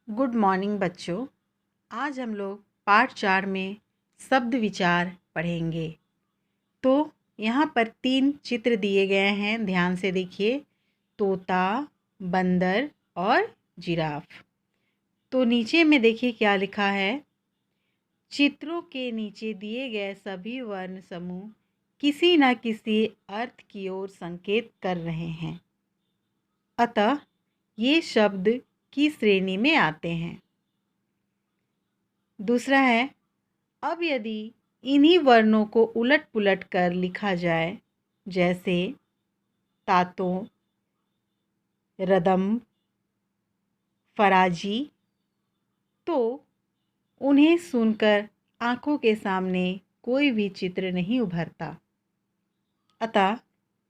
Good morning बच्चों। आज हम लोग पाठ 4 में शब्द विचार पढ़ेंगे। तो यहाँ पर 3 चित्र दिए गए हैं, ध्यान से देखिए। तोता, बंदर और जिराफ। तो नीचे में देखिए क्या लिखा है। चित्रों के नीचे दिए गए सभी वर्ण समूह किसी न किसी अर्थ की ओर संकेत कर रहे हैं, अतः ये शब्द की श्रेणी में आते हैं। दूसरा है, अब यदि इन्हीं वर्णों को उलट पुलट कर लिखा जाए, जैसे तातों, रदम, फराजी, तो उन्हें सुनकर आँखों के सामने कोई भी चित्र नहीं उभरता। अतः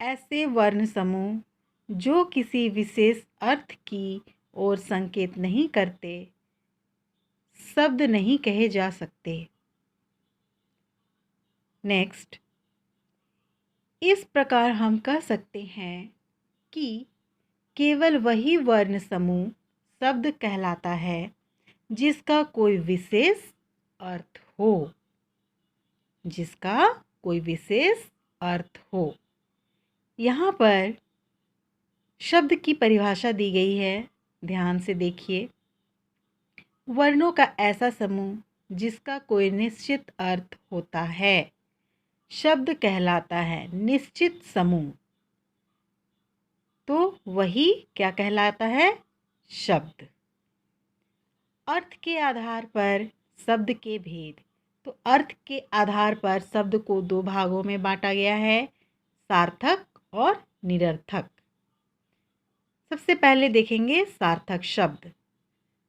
ऐसे वर्ण समूह जो किसी विशेष अर्थ की ओर संकेत नहीं करते, शब्द नहीं कहे जा सकते। नेक्स्ट, इस प्रकार हम कह सकते हैं कि केवल वही वर्ण समूह शब्द कहलाता है जिसका कोई विशेष अर्थ हो, जिसका कोई विशेष अर्थ हो। यहाँ पर शब्द की परिभाषा दी गई है, ध्यान से देखिए। वर्णों का ऐसा समूह जिसका कोई निश्चित अर्थ होता है शब्द कहलाता है निश्चित समूह। तो वही क्या कहलाता है? शब्द। अर्थ के आधार पर शब्द के भेद। तो अर्थ के आधार पर शब्द को 2 भागों में बांटा गया है, सार्थक और निरर्थक। सबसे पहले देखेंगे सार्थक शब्द।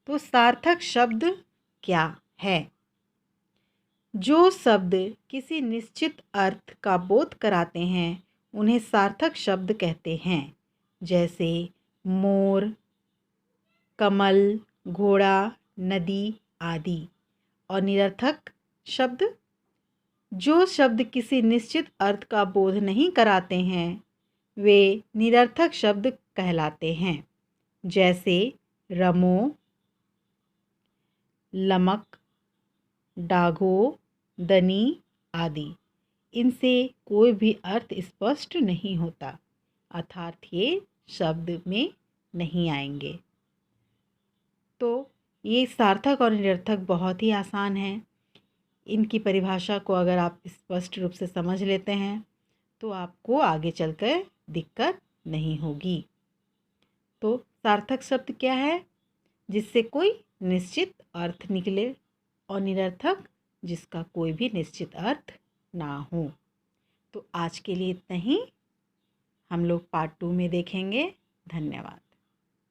तो सार्थक शब्द क्या है? जो शब्द किसी निश्चित अर्थ का बोध कराते हैं उन्हें सार्थक शब्द कहते हैं, जैसे मोर, कमल, घोड़ा, नदी आदि। और निरर्थक शब्द, जो शब्द किसी निश्चित अर्थ का बोध नहीं कराते हैं वे निरर्थक शब्द कहलाते हैं, जैसे रमो, लमक, डाघो, दनी आदि। इनसे कोई भी अर्थ स्पष्ट नहीं होता, अर्थात ये शब्द में नहीं आएंगे। तो ये सार्थक और निरर्थक बहुत ही आसान है। इनकी परिभाषा को अगर आप स्पष्ट रूप से समझ लेते हैं तो आपको आगे चलकर दिक्कत नहीं होगी। तो सार्थक शब्द क्या है? जिससे कोई निश्चित अर्थ निकले, और निरर्थक जिसका कोई भी निश्चित अर्थ ना हो। तो आज के लिए इतना ही। हम लोग पार्ट 2 में देखेंगे। धन्यवाद।